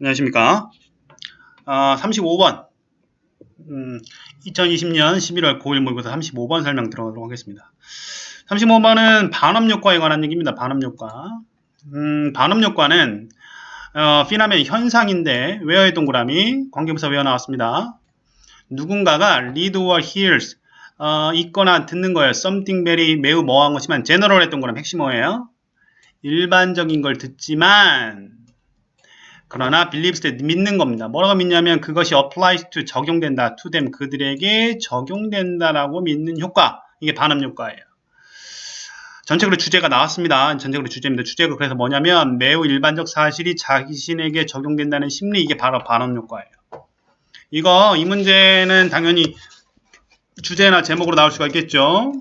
안녕하십니까. 35번. 2020년 11월 9일 모의고사 35번 설명 들어가도록 하겠습니다. 35번은 반업효과에 관한 얘기입니다. 반업효과. 반업효과는 피나멘 현상인데 웨어의 동그라미, 관계부사 웨어 나왔습니다. 누군가가 read or hears 읽거나 듣는 거예요. something very 매우 뭐한 것이지만 general 했던 거랑 핵심 뭐예요? 일반적인 걸 듣지만 그러나 believes that 믿는 겁니다. 뭐라고 믿냐면 그것이 applies to 적용된다. to them 그들에게 적용된다라고 믿는 효과. 이게 반업 효과예요. 전체적으로 주제가 나왔습니다. 전체적으로 주제입니다. 주제가 그래서 뭐냐면 매우 일반적 사실이 자신에게 적용된다는 심리 이게 바로 반업 효과예요. 이 문제는 당연히 주제나 제목으로 나올 수가 있겠죠.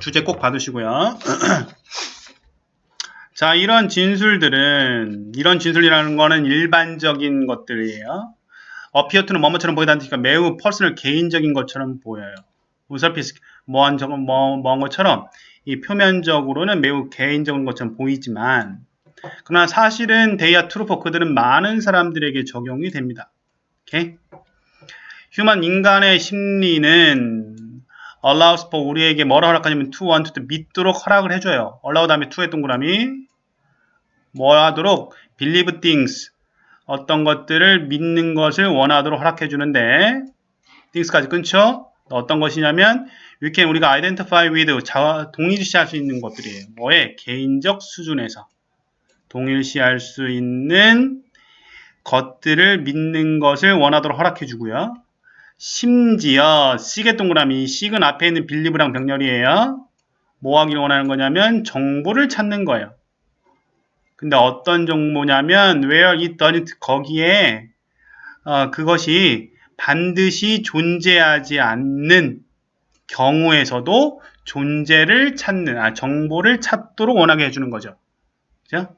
주제 꼭 받으시고요. 자, 이런 진술이라는 거는 일반적인 것들이에요. appear to는 뭐뭐처럼 보이다는 뜻이니까 매우 퍼스널 개인적인 것처럼 보여요. 우설피스 뭐한 것처럼 이 표면적으로는 매우 개인적인 것처럼 보이지만 그러나 사실은 they are true for 그들은 많은 사람들에게 적용이 됩니다. 오케이? 휴먼 인간의 심리는 allows for 우리에게 뭐라 허락하냐면 to want to 믿도록 허락을 해줘요. allow 다음에 to의 동그라미 뭐 하도록 believe things 어떤 것들을 믿는 것을 원하도록 허락해 주는데 things까지 끊죠. 어떤 것이냐면 we can 우리가 identify with 동일시할 수 있는 것들이에요. 뭐에? 개인적 수준에서 동일시할 수 있는 것들을 믿는 것을 원하도록 허락해 주고요. 심지어 seek의 동그라미 seek은 앞에 있는 believe랑 병렬이에요. 뭐 하기를 원하는 거냐면 정보를 찾는 거예요. 근데 어떤 정보냐면 where it doesn't 거기에 그것이 반드시 존재하지 않는 경우에서도 존재를 찾는 정보를 찾도록 원하게 해주는 거죠. 그죠?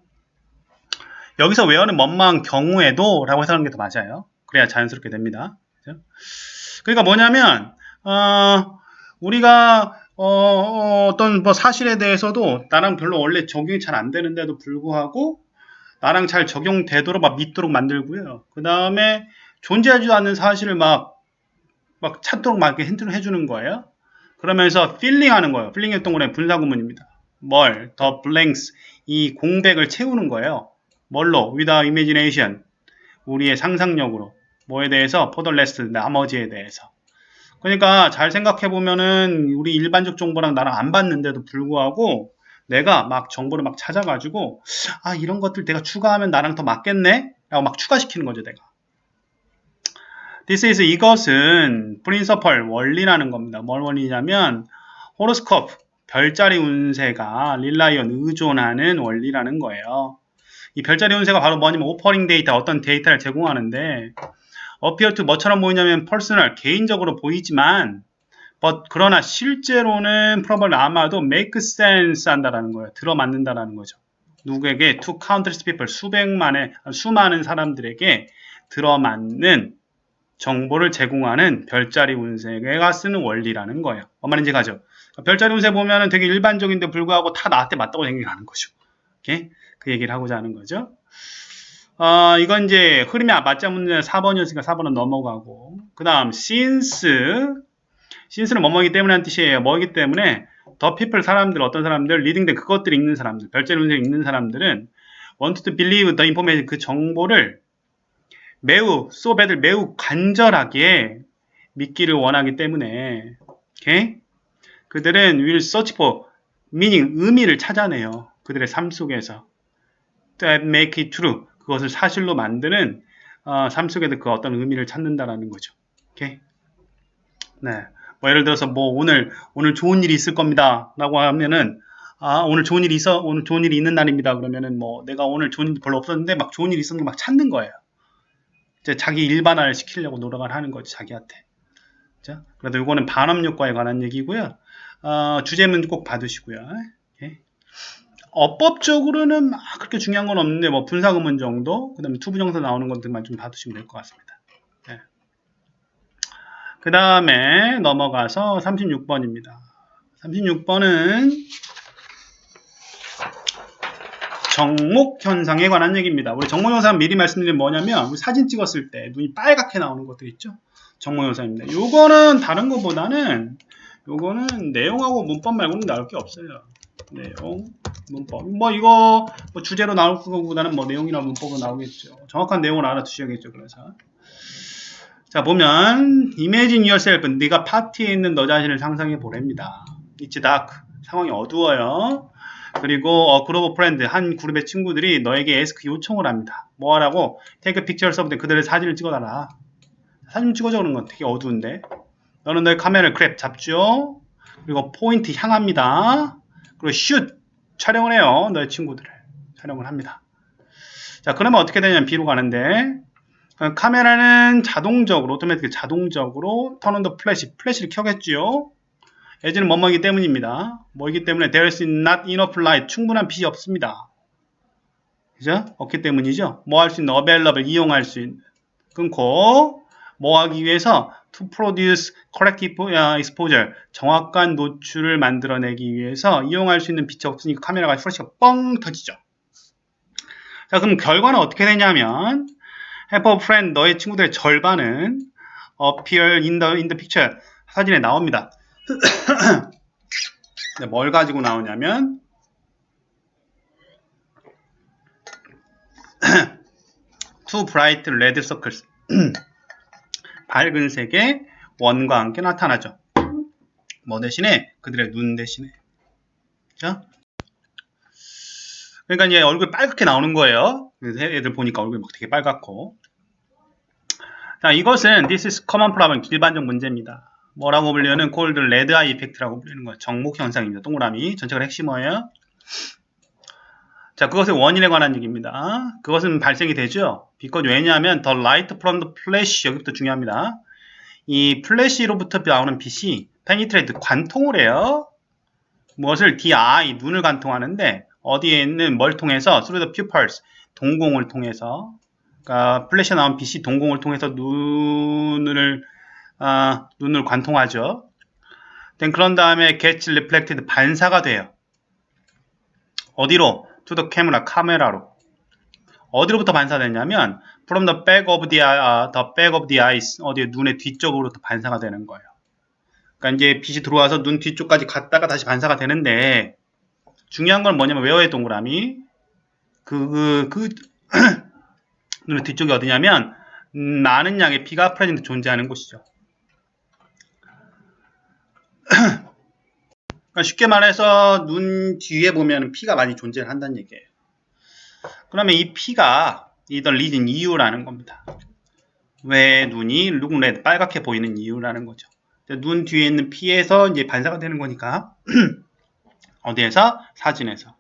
여기서 where는 뭐만 경우에도 라고 해석하는 게 더 맞아요. 그래야 자연스럽게 됩니다. 그죠? 그러니까 뭐냐면 우리가 어떤 뭐 사실에 대해서도 나랑 별로 원래 적용이 잘 안 되는데도 불구하고 나랑 잘 적용되도록 막 믿도록 만들고요. 그 다음에 존재하지도 않는 사실을 막 찾도록 막 이렇게 힌트를 해주는 거예요. 그러면서 feeling 하는 거예요. feeling의 동그라미 분사구문입니다. 뭘? the blanks. 이 공백을 채우는 거예요. 뭘로? without imagination. 우리의 상상력으로. 뭐에 대해서? for the rest. 나머지에 대해서. 그러니까 잘 생각해보면은 우리 일반적 정보랑 나랑 안 봤는데도 불구하고 내가 막 정보를 막 찾아가지고 이런 것들 내가 추가하면 나랑 더 맞겠네? 라고 막 추가시키는 거죠, 내가. This is 이것은 principle 원리라는 겁니다. 뭘 원리냐면 호로스코프 별자리 운세가 릴라이언 의존하는 원리라는 거예요. 이 별자리 운세가 바로 뭐냐면 오퍼링 데이터 어떤 데이터를 제공하는데 appear to 뭐처럼 보이냐면 personal 개인적으로 보이지만 그러나 실제로는 probably 아마도 make sense 한다라는 거예요. 들어맞는다라는 거죠. 누구에게? to countless people 수많은 사람들에게 들어맞는 정보를 제공하는 별자리 운세가 쓰는 원리라는 거예요. 뭔 말인지 가죠? 별자리 운세 보면은 되게 일반적인데 불구하고 다 나한테 맞다고 생각하는 거죠. 오케이? 그 얘기를 하고자 하는 거죠. 이건 이제 흐름이 맞자 문제 4번이었으니까 4번은 넘어가고 그 다음 since는 뭐뭐이기 때문에 한 뜻이에요. 뭐이기 때문에 the people 사람들 어떤 사람들 리딩된 그것들 읽는 사람들 별자리 운세 읽는 사람들은 want to believe the information 그 정보를 매우 간절하게 믿기를 원하기 때문에 okay? 그들은 will search for meaning 의미를 찾아내요. 그들의 삶 속에서 that make it true 그것을 사실로 만드는 삶 속에도 그 어떤 의미를 찾는다라는 거죠. 오케이? 네. 뭐 예를 들어서 뭐 오늘 좋은 일이 있을 겁니다라고 하면은 오늘 좋은 일이 있는 날입니다. 그러면은 뭐 내가 오늘 좋은 일이 별로 없었는데 막 좋은 일이 있었는데 막 찾는 거예요. 이제 자기 일반화를 시키려고 노력을 하는 거지 자기한테. 그죠? 그래도 이거는 반업 효과에 관한 얘기고요. 주제문 꼭 받으시고요. 오케이? 어법적으로는 그렇게 중요한 건 없는데 뭐 분사구문 정도 그 다음에 투부정사 나오는 것들만 좀 받으시면 될 것 같습니다. 네. 그 다음에 넘어가서 36번입니다. 36번은 정목 현상에 관한 얘기입니다. 우리 정목 현상 미리 말씀드리면 뭐냐면 우리 사진 찍었을 때 눈이 빨갛게 나오는 것들 있죠. 정목 현상입니다. 요거는 다른 것보다는 요거는 내용하고 문법 말고는 나올 게 없어요. 내용, 문법. 뭐 이거 뭐 주제로 나올 거보다는 뭐 내용이나 문법으로 나오겠죠. 정확한 내용을 알아두셔야겠죠. 그래서 자 보면 Imagine yourself. 네가 파티에 있는 너 자신을 상상해 보랍니다. It's dark. 상황이 어두워요. 그리고 그룹 오브 프렌드 한 그룹의 친구들이 너에게 에스크 요청을 합니다. 뭐 하라고? Take a picture of them. 그들의 사진을 찍어달라. 사진 찍어줘 그러는 건 되게 어두운데. 너는 너의 카메라를 그랩 잡죠. 그리고 포인트 향합니다. 그리고 슛 촬영을 해요. 너의 친구들을 촬영을 합니다. 자 그러면 어떻게 되냐면 B로 가는데 카메라는 자동적으로 오토매틱 자동적으로 turn on the 플래시를 켜겠죠. as는 뭐뭐이기 때문입니다. 뭐이기 때문에 there is not enough light. 충분한 빛이 없습니다. 그죠? 없기 때문이죠. 뭐 할 수 있는 available 이용할 수 있는 끊고 뭐 하기 위해서 to produce corrective exposure 정확한 노출을 만들어내기 위해서 이용할 수 있는 빛이 없으니까 카메라가 플래시가 뻥 터지죠. 자 그럼 결과는 어떻게 되냐면 half of friend 너의 친구들의 절반은 appear in the picture 사진에 나옵니다. 뭘 가지고 나오냐면 two bright red circles 밝은 색의 원과 함께 나타나죠. 뭐 대신에 그들의 눈 대신에 그렇죠? 그러니까 이제 얼굴이 빨갛게 나오는 거예요. 그래서 애들 보니까 얼굴이 막 되게 빨갛고 자 이것은 this is common problem 일반적 문제입니다. 뭐라고 불리는 called red eye effect라고 불리는 거예요. 정목 현상입니다. 동그라미 전체가 핵심어예요. 자 그것의 원인에 관한 얘기입니다. 그것은 발생이 되죠. because 왜냐하면 the light from the flash 여기부터 중요합니다. 이 플래시로부터 나오는 빛이 penetrate 관통을 해요. 무엇을 the eye 눈을 관통하는데 어디에 있는 뭘 통해서 through the pupils 동공을 통해서 그러니까 플래시에 나온 빛이 동공을 통해서 눈을 관통하죠. 그런 다음에 gets reflected 반사가 돼요. 어디로? to the camera 카메라로. 어디로부터 반사되냐면 from the back of the eyes 어디에 눈의 뒤쪽으로부터 반사가 되는 거예요. 그러니까 이제 빛이 들어와서 눈 뒤쪽까지 갔다가 다시 반사가 되는데 중요한 건 뭐냐면 외어의 동그라미 눈의 뒤쪽이 어디냐면 많은 양의 피가 프레젠트 존재하는 곳이죠. 그러니까 쉽게 말해서 눈 뒤에 보면 피가 많이 존재를 한다는 얘기예요. 그러면 이 피가 이더 리진 이유라는 겁니다. 왜 눈이 룩레드 빨갛게 보이는 이유라는 거죠. 눈 뒤에 있는 피에서 이제 반사가 되는 거니까 어디에서? 사진에서.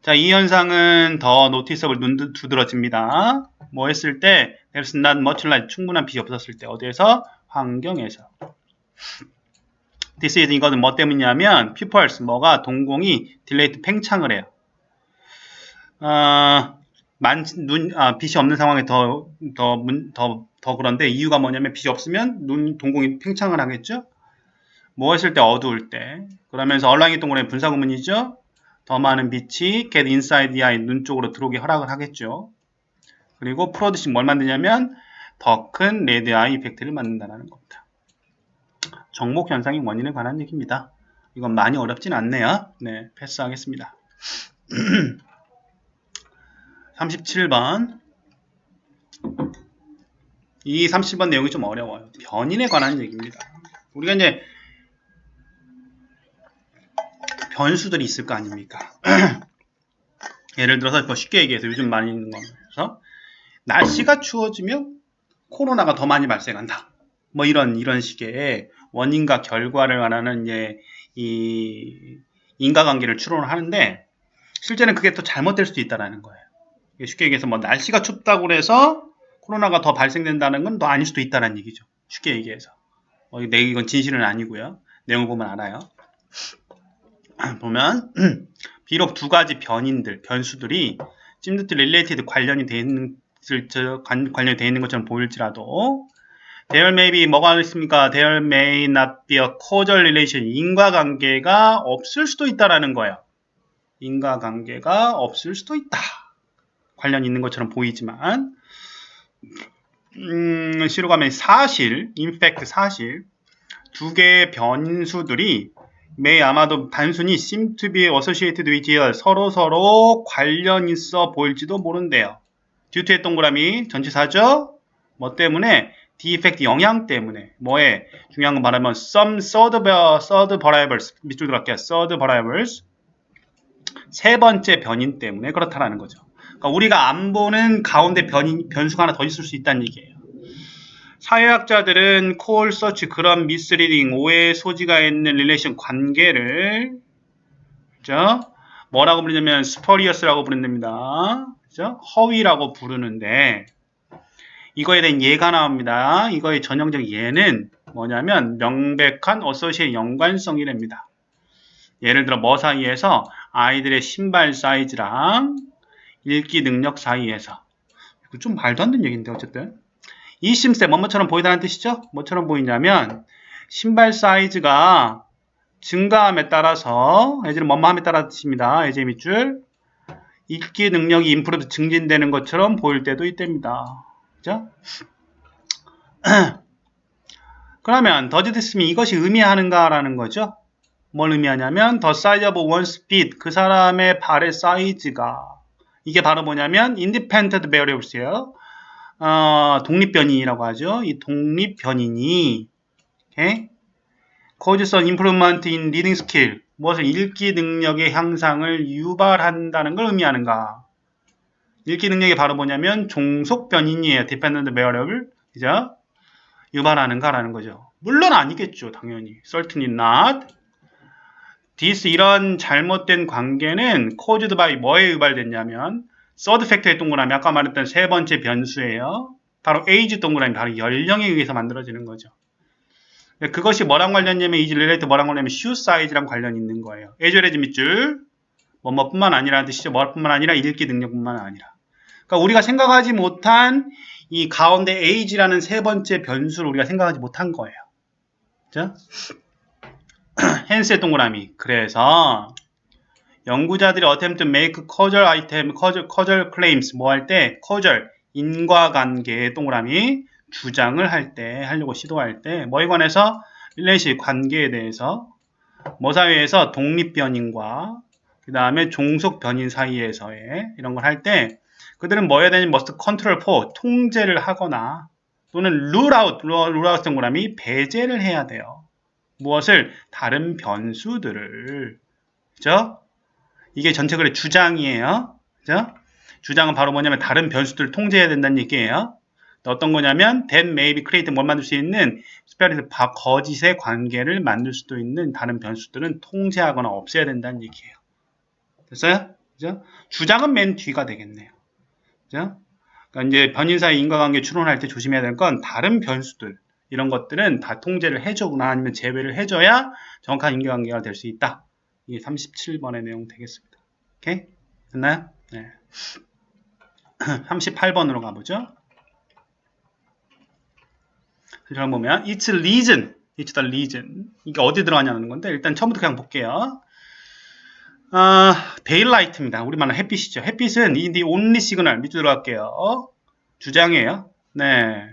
자, 이 현상은 더 노티서블 눈 두드러집니다. 뭐 했을 때 there's not much light 충분한 빛이 없었을 때 어디에서? 환경에서. This is 이거는 뭐 때문이냐면 pupils 뭐가 동공이 딜레이트 팽창을 해요. 빛이 없는 상황에 더 그런데 이유가 뭐냐면 빛이 없으면 눈 동공이 팽창을 하겠죠. 뭐 했을 때 어두울 때 그러면서 얼랑이 동그라미 분사구문이죠. 더 많은 빛이 get inside the eye 눈 쪽으로 들어오게 허락을 하겠죠. 그리고 프로듀싱 뭘 만드냐면 더 큰 레드 아이 이펙트를 만든다는 겁니다. 정목 현상의 원인에 관한 얘기입니다. 이건 많이 어렵진 않네요. 네, 패스하겠습니다. 37번. 이 30번 내용이 좀 어려워요. 변인에 관한 얘기입니다. 우리가 이제 변수들이 있을 거 아닙니까? 예를 들어서 더 쉽게 얘기해서 요즘 많이 있는 거면서 날씨가 추워지면 코로나가 더 많이 발생한다. 뭐 이런 식의 원인과 결과를 말하는 이제 이 인과관계를 추론을 하는데 실제는 그게 또 잘못될 수도 있다는 거예요. 쉽게 얘기해서 뭐 날씨가 춥다고 해서 코로나가 더 발생된다는 건 더 아닐 수도 있다는 얘기죠. 쉽게 얘기해서. 이건 진실은 아니고요. 내용을 보면 알아요. 보면 비록 두 가지 변수들이 찜듯이 related 관련이 돼 있는 것처럼 보일지라도 there may be 뭐가 있습니까? There may not be a causal relation 인과관계가 없을 수도 있다라는 거예요. 인과관계가 없을 수도 있다. 관련 있는 것처럼 보이지만 C로 가면 사실, in fact 사실 두 개의 변수들이 may 아마도 단순히 seem to be associated with 서로 관련 있어 보일지도 모른대요. due to의 동그라미 전치사죠. 뭐 때문에 defect 영향 때문에 뭐에 중요한 건 말하면 some third variables 밑줄 들어갈게요. third variables 세 번째 변인 때문에 그렇다라는 거죠. 그러니까 우리가 안 보는 가운데 변수가 하나 더 있을 수 있다는 얘기예요. 사회학자들은 call such 그런 misleading 오해의 소지가 있는 relation 관계를 그죠? 뭐라고 부르냐면 spurious라고 부른답니다. 그죠? 허위라고 부르는데 이거에 대한 예가 나옵니다. 이거의 전형적 예는 뭐냐면 명백한 어소시의 연관성이랍니다. 예를 들어 뭐 사이에서 아이들의 신발 사이즈랑 읽기 능력 사이에서 이거 좀 말도 안 되는 얘기인데 어쨌든 이 심세 뭐뭐처럼 보이다는 뜻이죠? 뭐처럼 보이냐면 신발 사이즈가 증가함에 따라서 예제는 뭐뭐함에 따라 뜻입니다. 예제 밑줄 읽기 능력이 임프루브 증진되는 것처럼 보일 때도 있답니다. 그죠? 그러면 does this mean 이것이 의미하는가라는 거죠. 뭘 의미하냐면 the size of one's feet 그 사람의 발의 사이즈가 이게 바로 뭐냐면 independent variables예요. 독립변인이라고 하죠. 이 독립변인이 okay? causes an improvement in reading skill 무엇을 읽기 능력의 향상을 유발한다는 걸 의미하는가. 읽기 능력이 바로 뭐냐면 종속변인이에요. dependent variable 그죠? 유발하는가라는 거죠. 물론 아니겠죠. 당연히. certainly not. this 이런 잘못된 관계는 caused by 뭐에 유발됐냐면 third factor의 동그라미 아까 말했던 세 번째 변수예요. 바로 age 동그라미 바로 연령에 의해서 만들어지는 거죠. 그것이 뭐랑 관련이냐면 is related 뭐랑 관련이냐면 shoe size랑 관련이 있는 거예요. as 밑줄 뭐뿐만 아니라는 뜻이죠. 뭐뿐만 아니라 읽기 능력뿐만 아니라. 그러니까 우리가 생각하지 못한 이 가운데 age라는 세 번째 변수를 우리가 생각하지 못한 거예요. 그죠? 헨스의 동그라미. 그래서 연구자들이 attempt to make causal item, causal claims 뭐 할 때 causal 인과관계의 동그라미 주장을 할 때 하려고 시도할 때 뭐에 관해서 relation 관계에 대해서 뭐 사이에서 독립변인과 그 다음에 종속변인 사이에서의 이런 걸 할 때 그들은 뭐 해야 되냐면 must control for 통제를 하거나 또는 rule out 동그라미 배제를 해야 돼요. 무엇을? 다른 변수들을. 그죠? 이게 전체적으로 주장이에요. 그죠? 주장은 바로 뭐냐면 다른 변수들을 통제해야 된다는 얘기예요. 어떤 거냐면 that may be create 뭘 만들 수 있는 스페리트 거짓의 관계를 만들 수도 있는 다른 변수들은 통제하거나 없애야 된다는 얘기예요. 됐어요? 그죠? 주장은 맨 뒤가 되겠네요. 그죠? 그러니까 이제 변인 사이 인과관계 추론할 때 조심해야 될 건 다른 변수들 이런 것들은 다 통제를 해주거나 아니면 제외를 해줘야 정확한 인과관계가 될 수 있다. 이게 37번의 내용 되겠습니다. 오케이? 됐나요? 네. 38번으로 가보죠. 그럼 보면 it's reason, it's the reason. 이게 어디 들어가냐는 건데 일단 처음부터 그냥 볼게요. daylight입니다. 우리말로 햇빛이죠. 햇빛은 the only signal 밑으로 들어갈게요. 주장이에요. 네.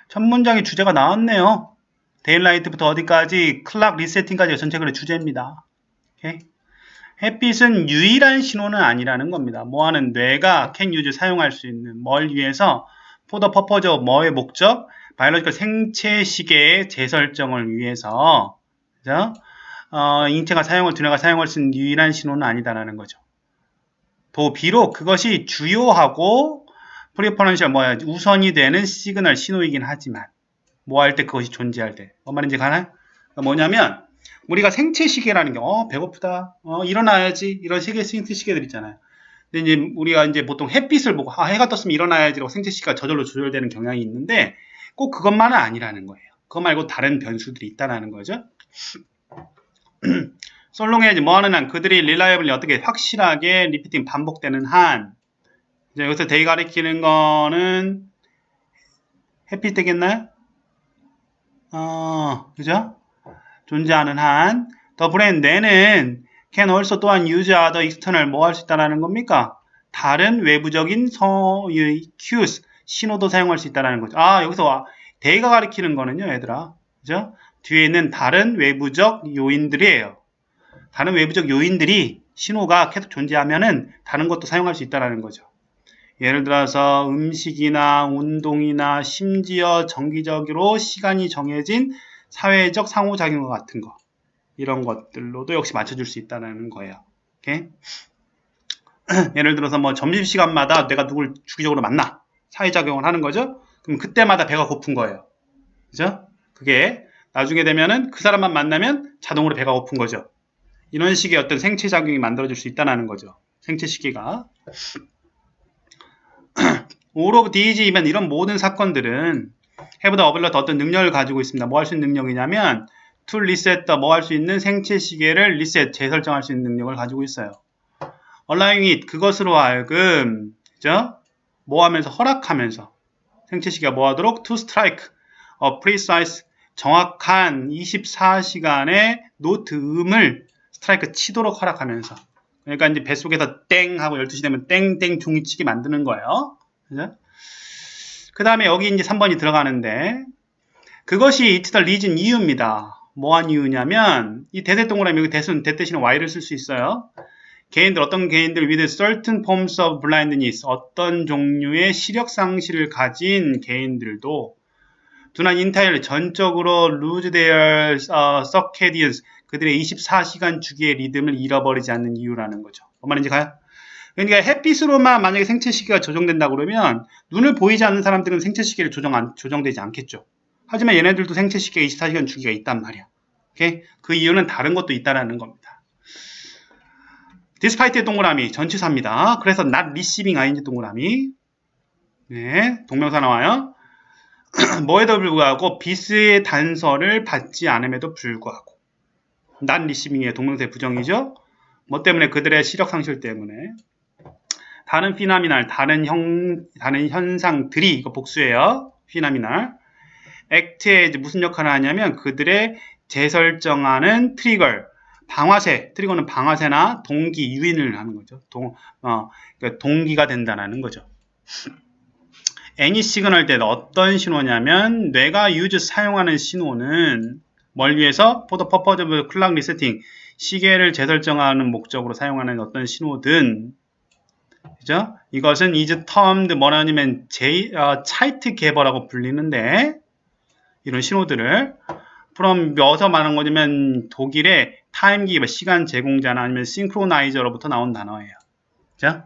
첫 문장의 주제가 나왔네요. 데일라이트부터 어디까지 클락 리세팅까지가 전체적으로 주제입니다. 오케이? 햇빛은 유일한 신호는 아니라는 겁니다. 뭐하는 뇌가 can use 사용할 수 있는 뭘 위해서 for the purpose of 뭐의 목적? 바이올로지컬 생체 시계의 재설정을 위해서 그죠? 인체가 두뇌가 사용할 수 있는 유일한 신호는 아니다라는 거죠. 비록 그것이 주요하고 프리퍼런셜 우선이 되는 시그널 신호이긴 하지만 뭐 할 때 그것이 존재할 때 뭔 말인지 가나요? 뭐냐면 우리가 생체 시계라는 게 배고프다 일어나야지 이런 생체 시계들 있잖아요. 근데 이제 우리가 이제 보통 햇빛을 보고 해가 떴으면 일어나야지라고 생체 시계가 저절로 조절되는 경향이 있는데 꼭 그것만은 아니라는 거예요. 그거 말고 다른 변수들이 있다라는 거죠. 솔롱해야지 뭐하는 한 그들이 릴라이블리 어떻게 확실하게 리피팅 반복되는 한 이제 여기서 데이 가리키는 거는 햇빛 되겠나요? 그죠? 존재하는 한 더 브레인 뇌는 can also 또한 use other external 뭐 할 수 있다라는 겁니까? 다른 외부적인 cues 신호도 사용할 수 있다라는 거죠. 여기서 대가 가리키는 거는요, 얘들아. 그죠? 뒤에 있는 다른 외부적 요인들이에요. 다른 외부적 요인들이 신호가 계속 존재하면은 다른 것도 사용할 수 있다라는 거죠. 예를 들어서 음식이나 운동이나 심지어 정기적으로 시간이 정해진 사회적 상호작용과 같은 거 이런 것들로도 역시 맞춰줄 수 있다는 거예요. 오케이? 예를 들어서 뭐 점심시간마다 내가 누굴 주기적으로 만나 사회작용을 하는 거죠. 그럼 그때마다 배가 고픈 거예요. 그죠? 그게 나중에 되면은 그 사람만 만나면 자동으로 배가 고픈 거죠. 이런 식의 어떤 생체작용이 만들어질 수 있다는 거죠. 생체시계가. all of these이면 이런 모든 사건들은 have the ability 어떤 능력을 가지고 있습니다. 뭐 할 수 있는 능력이냐면 to reset the 뭐 할 수 있는 생체시계를 reset 재설정할 수 있는 능력을 가지고 있어요. allowing it 그것으로 하여금 그죠? 뭐 하면서 허락하면서 생체시계가 뭐 하도록 to strike a precise 정확한 24시간의 노트 음을 스트라이크 치도록 허락하면서 그러니까 이제 뱃속에서 땡 하고 12시 되면 땡땡 종이치기 만드는 거예요. 그죠? 그 다음에 여기 이제 3번이 들어가는데 그것이 it's the reason 이유입니다. 뭐한 이유냐면 이 대세 동그라미 여기 대 대신에 y를 쓸 수 있어요. 어떤 개인들 with certain forms of blindness 어떤 종류의 시력 상실을 가진 개인들도 do not entirely 전적으로 lose their circadian 그들의 24시간 주기의 리듬을 잃어버리지 않는 이유라는 거죠. 뭔 말인지 가요? 그러니까 햇빛으로만 만약에 생체시계가 조정된다 그러면 눈을 보이지 않는 사람들은 생체시계를 조정되지 않겠죠. 하지만 얘네들도 생체시계가 24시간 주기가 있단 말이야. 오케이? 그 이유는 다른 것도 있다라는 겁니다. despite의 동그라미 전치사입니다. 그래서 not receiving ing 동그라미 네, 동명사 나와요. 뭐에도 불구하고 비스의 단서를 받지 않음에도 불구하고 not receiving의 동명사의 부정이죠. 뭐 때문에 그들의 시력 상실 때문에 다른 피나미날 다른 현상들이 이거 복수예요. 피나미날 액트에 무슨 역할을 하냐면 그들의 재설정하는 트리거는 방아쇠나 동기 유인을 하는 거죠. 그러니까 동기가 된다는 거죠. any 시그널 때 어떤 신호냐면 뇌가 사용하는 신호는 뭘 위해서 for the purpose of clock resetting 시계를 재설정하는 목적으로 사용하는 어떤 신호든 그죠? 이것은 is termed 뭐라냐면 차이트 개버라고 불리는데 이런 신호들을 from 어디서 말하는 거냐면 독일의 타임기버 시간 제공자나 아니면 싱크로나이저로부터 나온 단어예요. 그죠?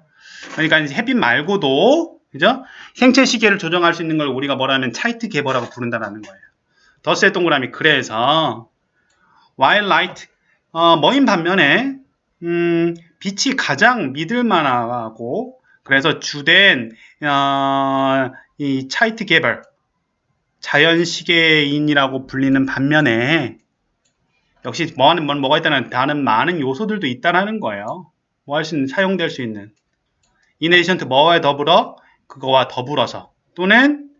그러니까 햇빛 말고도 그죠? 생체 시계를 조정할 수 있는 걸 우리가 뭐라면 차이트 개버라고 부른다는 거예요. 더스의 동그라미 그래서 while light 뭐인 반면에 빛이 가장 믿을만하고 그래서 주된 이 차이트 개벌 자연시계인이라고 불리는 반면에 역시 뭐가 있다는 다른 많은 요소들도 있다는 거예요. 뭐 할 수 있는 사용될 수 있는 in addition to 뭐와 더불어 그거와 더불어서 또는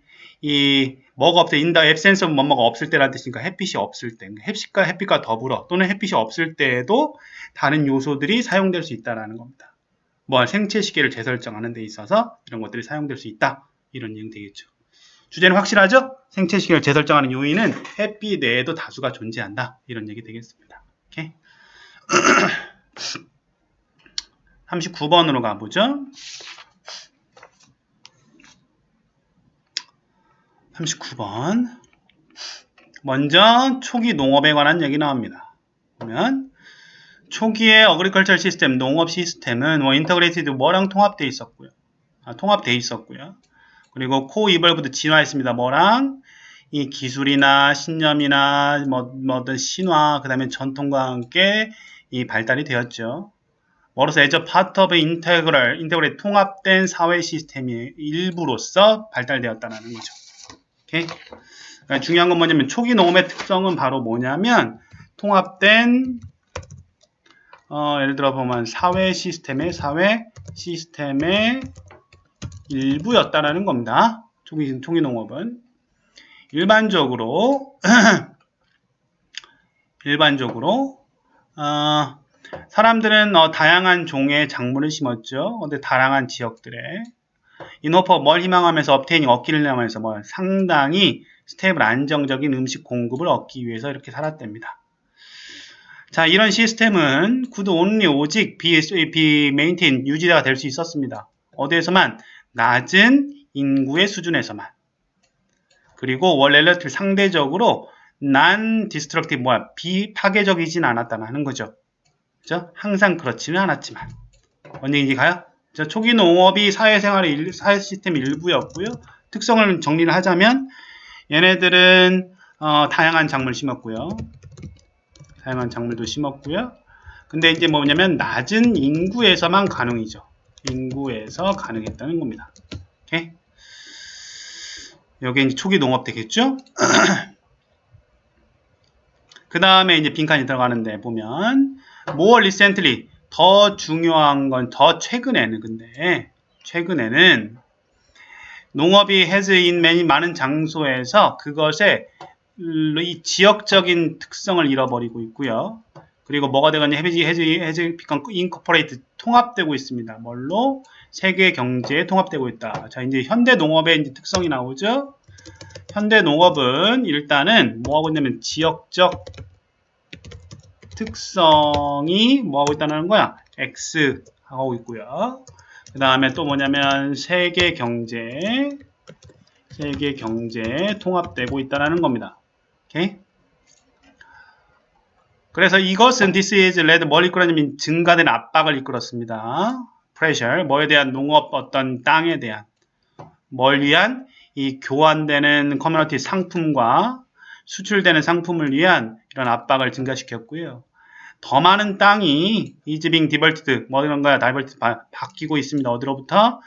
이 뭐가 없을 때 in the absence of 뭐가 없을 때라는 뜻이니까 햇빛이 없을 때 햇빛과 더불어 또는 햇빛이 없을 때에도 다른 요소들이 사용될 수 있다는 겁니다. 뭐 생체 시계를 재설정하는 데 있어서 이런 것들이 사용될 수 있다 이런 얘기 되겠죠. 주제는 확실하죠? 생체 시계를 재설정하는 요인은 햇빛 내에도 다수가 존재한다 이런 얘기 되겠습니다. 오케이? 39번으로 가보죠. 39번 먼저 초기 농업에 관한 얘기 나옵니다. 보면 초기의 어그리컬처 시스템, 농업 시스템은 인터그레이티드 뭐랑 통합되어 있었고요. 그리고 코-이벌브도 진화했습니다. 뭐랑 이 기술이나 신념이나 어떤 신화, 그 다음에 전통과 함께 이 발달이 되었죠. 뭐로서 as a part of 인테그레이트 통합된 사회 시스템의 일부로서 발달되었다는 거죠. 오케이? 그러니까 중요한 건 뭐냐면 초기 농업의 특성은 바로 뭐냐면 통합된 예를 들어 보면 사회 시스템의 일부였다라는 겁니다. 초기 농업은 일반적으로 사람들은 다양한 종의 작물을 심었죠. 근데 다양한 지역들에 인호퍼 뭘 희망하면서 업테이닝 얻기를 희망하면서 상당히 스테이블 안정적인 음식 공급을 얻기 위해서 이렇게 살았답니다. 자, 이런 시스템은 could only 오직 be maintain 유지가 될 수 있었습니다. 어디에서만? 낮은 인구의 수준에서만. 그리고 relative 상대적으로 non-destructive 비파괴적이진 않았다는 거죠. 그죠? 항상 그렇지는 않았지만. 뭔 얘기인지 가요? 초기 농업이 사회 시스템 일부였고요. 특성을 정리를 하자면 얘네들은 다양한 작물 심었고요. 다양한 작물도 심었고요. 근데 이제 뭐냐면 낮은 인구에서만 가능이죠. 인구에서 가능했다는 겁니다. 오케이? 여기 이제 초기 농업 되겠죠? 그 다음에 이제 빈칸이 들어가는데 보면 more recently 더 중요한 건 더 최근에는 근데 최근에는 농업이 has in 많은 장소에서 그것의 이 지역적인 특성을 잃어버리고 있고요. 그리고 뭐가 되거든요? has become incorporated 통합되고 있습니다. 뭘로? 세계 경제에 통합되고 있다. 자, 이제 현대 농업의 이제 특성이 나오죠. 현대 농업은 일단은 뭐하고 있냐면 지역적 특성이 뭐하고 있다는 거야? X 하고 있고요. 그 다음에 또 뭐냐면 세계 경제에 통합되고 있다는 겁니다. 오케이? 그래서 이것은 this is led 뭘 이끌었냐면 증가된 압박을 이끌었습니다. pressure 뭐에 대한 농업 어떤 땅에 대한 뭘 위한 이 교환되는 커뮤니티 상품과 수출되는 상품을 위한 이런 압박을 증가시켰고요. 더 많은 땅이 is being diverted 뭐 이런 거야 diverted 바뀌고 있습니다. 어디로부터?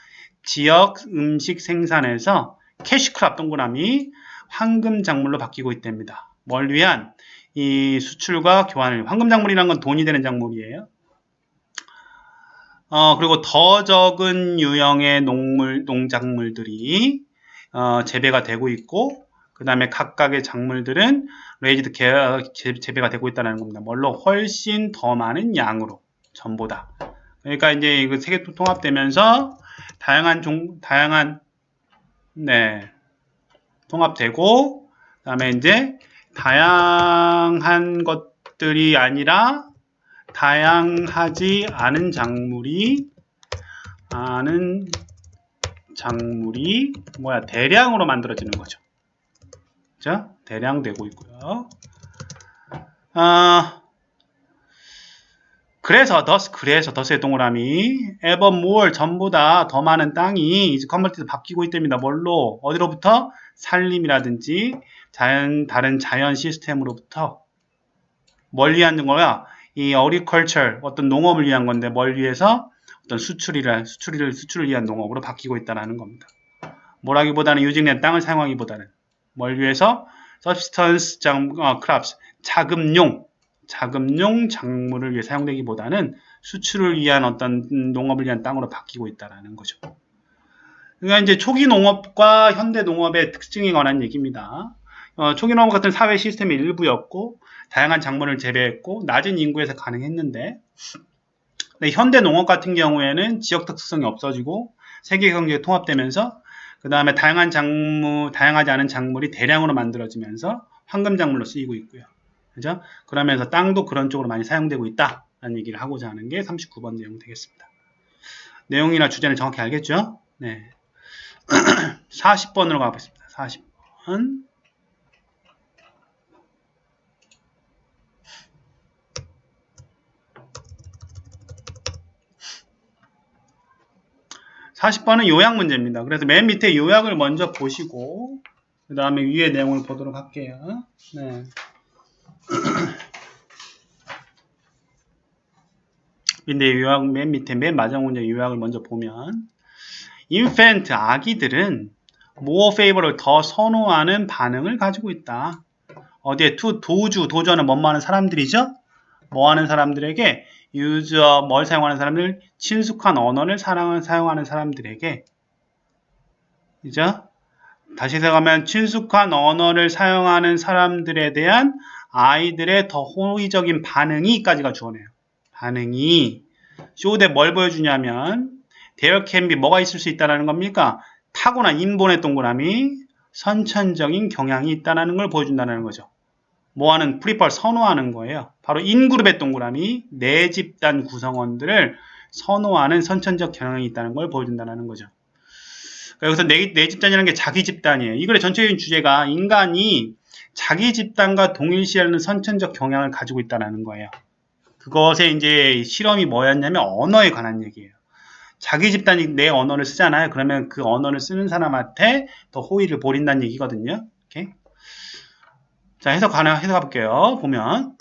지역 음식 생산에서 캐시크랍 동그라미 황금 작물로 바뀌고 있답니다. 뭘 위한? 이 수출과 교환을 황금 작물이라는 건 돈이 되는 작물이에요. 그리고 더 적은 유형의 농작물들이 재배가 되고 있고 그 다음에 각각의 작물들은 레이지드 재배가 되고 있다는 겁니다. 뭘로? 훨씬 더 많은 양으로 전보다. 그러니까 이제 이거 세계 통합되면서 통합되고 그 다음에 이제 다양한 것들이 아니라 다양하지 않은 작물이 대량으로 만들어지는 거죠. 그죠? 대량되고 있고요. 그래서 더스의 동그라미 ever more 전보다 더 많은 땅이 이제 컨버티드 바뀌고 있답니다. 뭘로? 어디로부터? 산림이라든지 다른 자연 시스템으로부터 뭘 위한 거야? 이 agriculture 어떤 농업을 위한 건데 뭘 위해서? 어떤 수출을 위한 농업으로 바뀌고 있다는 겁니다. 뭐라기보다는 유직된 땅을 사용하기보다는 뭘 위해서? subsistence crops 자급용 작물을 위해 사용되기보다는 수출을 위한 어떤 농업을 위한 땅으로 바뀌고 있다는 거죠. 그러니까 이제 초기 농업과 현대 농업의 특징에 관한 얘기입니다. 초기 농업 같은 사회 시스템의 일부였고 다양한 작물을 재배했고 낮은 인구에서 가능했는데 현대 농업 같은 경우에는 지역 특성이 없어지고 세계 경제에 통합되면서 그 다음에 다양하지 않은 작물이 대량으로 만들어지면서 황금 작물로 쓰이고 있고요. 그죠? 그러면서 땅도 그런 쪽으로 많이 사용되고 있다라는 얘기를 하고자 하는 게 39번 내용 되겠습니다. 내용이나 주제는 정확히 알겠죠? 네. 40번으로 가보겠습니다. 40번. (40번은) 요약 문제입니다. 그래서 맨 밑에 요약을 먼저 보시고 그 다음에 위에 내용을 보도록 할게요. 네. 근데 요약 맨 밑에 맨 마지막 문제 요약을 먼저 보면 infant 아기들은 more favor를 더 선호하는 반응을 가지고 있다. 어디에 도주하는 뭐뭐 하는 사람들이죠? 뭐 하는 사람들에게 뭘 사용하는 사람들? 친숙한 언어를 사용하는 사람들에게 그죠? 다시 생각하면 친숙한 언어를 사용하는 사람들에 대한 아이들의 더 호의적인 반응이까지가 주어네요. 반응이 쇼대 뭘 보여주냐면 there can be 뭐가 있을 수 있다는 겁니까? 타고난 인본의 동그라미 선천적인 경향이 있다는 걸 보여준다는 거죠. 뭐하는 프리펄 선호하는 거예요. 바로 인그룹의 동그라미 네 집단 구성원들을 선호하는 선천적 경향이 있다는 걸 보여준다는 거죠. 여기서 네 집단이라는 게 자기 집단이에요. 이 글의 전체적인 주제가 인간이 자기 집단과 동일시하는 선천적 경향을 가지고 있다는 거예요. 그것의 이제 실험이 뭐였냐면 언어에 관한 얘기예요. 자기 집단이 내 언어를 쓰잖아요. 그러면 그 언어를 쓰는 사람한테 더 호의를 보린다는 얘기거든요. 오케이? 자, 해석 해석해볼게요. 보면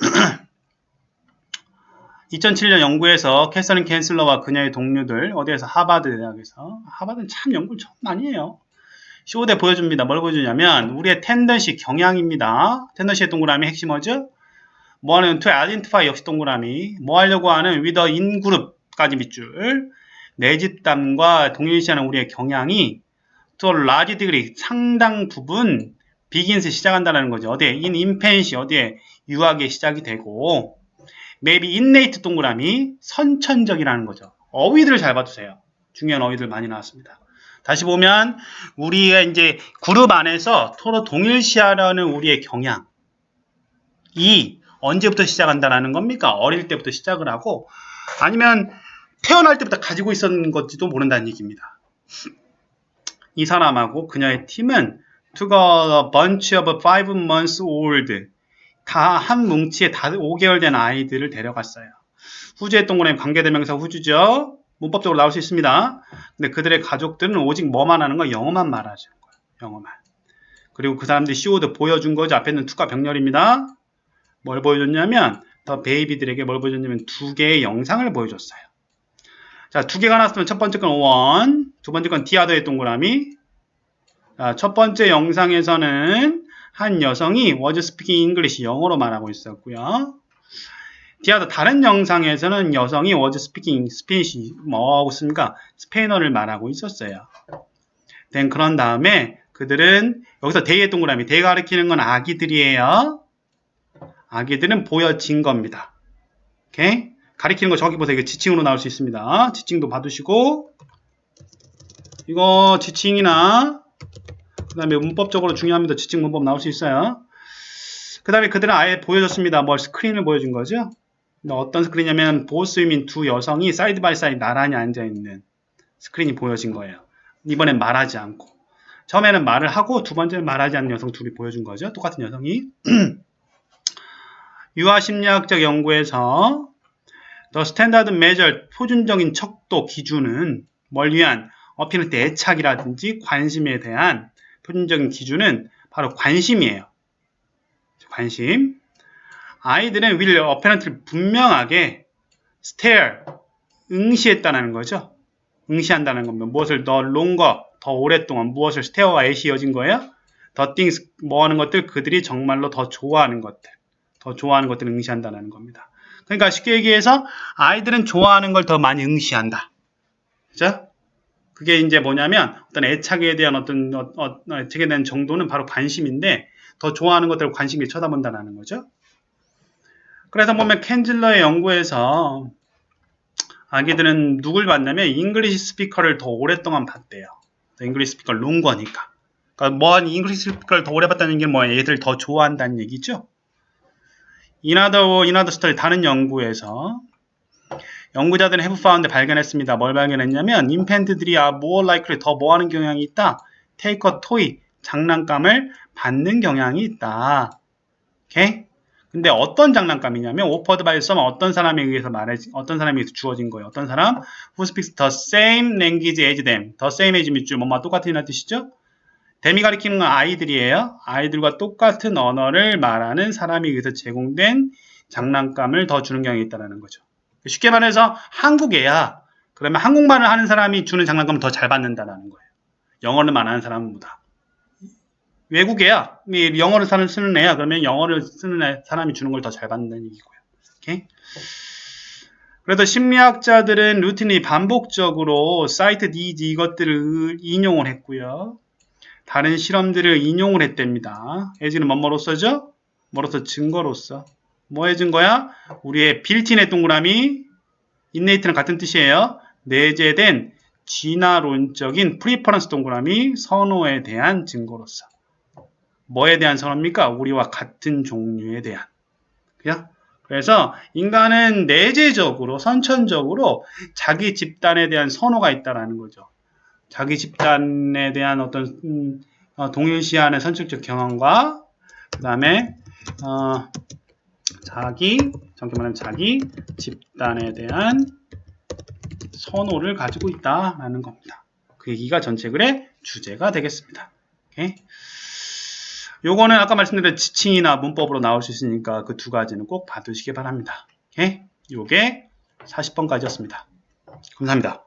2007년 연구에서 캐서린 캔슬러와 그녀의 동료들 어디에서 하버드 대학에서 하버드는 참 연구를 참 많이 해요. 쇼대 보여줍니다. 뭘 보여주냐면 우리의 텐던시 경향입니다. 텐던시의 동그라미 핵심 뭐죠? 뭐하는 to identify 역시 동그라미 뭐 하려고 하는 with a in group까지 밑줄 내 집단과 동일시하는 우리의 경향이 to a large degree 상당 부분 begins 시작한다는 거죠. 어디에? in infancy 어디에? 유아기에 시작이 되고 maybe innate 동그라미 선천적이라는 거죠. 어휘들을 잘 봐주세요. 중요한 어휘들 많이 나왔습니다. 다시 보면 우리의 이제 그룹 안에서 서로 동일시하려는 우리의 경향이 언제부터 시작한다는 겁니까? 어릴 때부터 시작을 하고 아니면 태어날 때부터 가지고 있었는 건지도 모른다는 얘기입니다. 이 사람하고 그녀의 팀은 took a bunch of 5 months old 다 한 뭉치에 다 5개월 된 아이들을 데려갔어요. 후주의 동그라미 관계대명사 후주죠. 문법적으로 나올 수 있습니다. 근데 그들의 가족들은 오직 뭐만 하는 거야? 영어만 말하죠. 영어만. 그리고 그 사람들이 CO도 보여준 거죠. 앞에 있는 투가 병렬입니다. 뭘 보여줬냐면 더 베이비들에게 뭘 보여줬냐면 두 개의 영상을 보여줬어요. 자, 두 개가 나왔으면 첫 번째 건 원, 두 번째 건 디아더의 동그라미. 자, 첫 번째 영상에서는 한 여성이 was speaking English 영어로 말하고 있었고요. 디아더 다른 영상에서는 여성이 was speaking Spanish 뭐하고 있습니까? 스페인어를 말하고 있었어요. 그런 다음에 그들은 여기서 대의 동그라미 대가 가리키는 건 아기들이에요. 아기들은 보여진 겁니다. 오케이? 가리키는 거 저기 보세요. 이거 지칭으로 나올 수 있습니다. 지칭도 받으시고 이거 지칭이나 그 다음에 문법적으로 중요합니다. 지칭 문법 나올 수 있어요. 그 다음에 그들은 아예 보여줬습니다. 뭐 스크린을 보여준 거죠. 어떤 스크린이냐면 보스 위민 두 여성이 사이드 바이 사이드 나란히 앉아있는 스크린이 보여진 거예요. 이번엔 말하지 않고 처음에는 말을 하고 두 번째는 말하지 않는 여성 둘이 보여준 거죠. 똑같은 여성이 유아심리학적 연구에서 The Standard Measure 표준적인 척도 기준은 뭘 위한 어필할 때 애착이라든지 관심에 대한 표준적인 기준은 바로 관심이에요. 관심. 아이들은 will apparently 분명하게 stare 응시했다는 거죠. 응시한다는 겁니다. 무엇을 더 longer 더 오랫동안 무엇을 stare와 at이 이어진 거예요? the things 뭐 하는 것들 그들이 정말로 더 좋아하는 것들을 응시한다는 겁니다. 그러니까 쉽게 얘기해서 아이들은 좋아하는 걸 더 많이 응시한다. 그죠? 그게 이제 뭐냐면 어떤 애착에 대한 애착에 대한 정도는 바로 관심인데 더 좋아하는 것들을 관심 있게 쳐다본다는 거죠. 그래서 보면 캔즐러의 연구에서 아기들은 누굴 봤냐면 잉글리시 스피커를 더 오랫동안 봤대요. 잉글리시 스피커 롱거니까. 그러니까 뭐 잉글리시 스피커를 더 오래 봤다는 게 뭐예요? 얘들 더 좋아한다는 얘기죠. 이나더 스터디 다른 연구에서 연구자들은 have found 발견했습니다. 뭘 발견했냐면 인펜트들이 more likely 더 뭐하는 경향이 있다. take a toy 장난감을 받는 경향이 있다. 오케이? 근데 어떤 장난감이냐면 offered by some 어떤 사람에 의해서 주어진 거예요. 어떤 사람? who speaks the same language as them. the same as 밑줄 뭐뭐 똑같은 뜻이죠? them이 가리키는 건 아이들이에요. 아이들과 똑같은 언어를 말하는 사람에 의해서 제공된 장난감을 더 주는 경향이 있다는 거죠. 쉽게 말해서 한국 애야. 그러면 한국말을 하는 사람이 주는 장난감을 더 잘 받는다는 거예요. 영어를 말하는 사람보다. 외국 애야. 영어를 쓰는 애야. 그러면 영어를 쓰는 사람이 주는 걸 더 잘 받는다는 얘기고요. 오케이? 그래서 심리학자들은 루틴이 반복적으로 사이트 needs 이것들을 인용을 했고요. 다른 실험들을 인용을 했답니다. as는 뭐로서죠? 뭐로서? 증거로서. 뭐 해준 거야? 우리의 빌트인의 동그라미 innate는 같은 뜻이에요. 내재된 진화론적인 프리퍼런스 동그라미 선호에 대한 증거로서. 뭐에 대한 선호입니까? 우리와 같은 종류에 대한. 그죠? 그래서 인간은 내재적으로 선천적으로 자기 집단에 대한 선호가 있다라는 거죠. 자기 집단에 대한 어떤 동일시하는 선천적 경험과 그 다음에 정확히 말하면 자기 집단에 대한 선호를 가지고 있다라는 겁니다. 그 얘기가 전체 글의 주제가 되겠습니다. 오케이? 요거는 아까 말씀드린 지칭이나 문법으로 나올 수 있으니까 그 두 가지는 꼭 봐두시기 바랍니다. 오케이? 요게 40번까지였습니다. 감사합니다.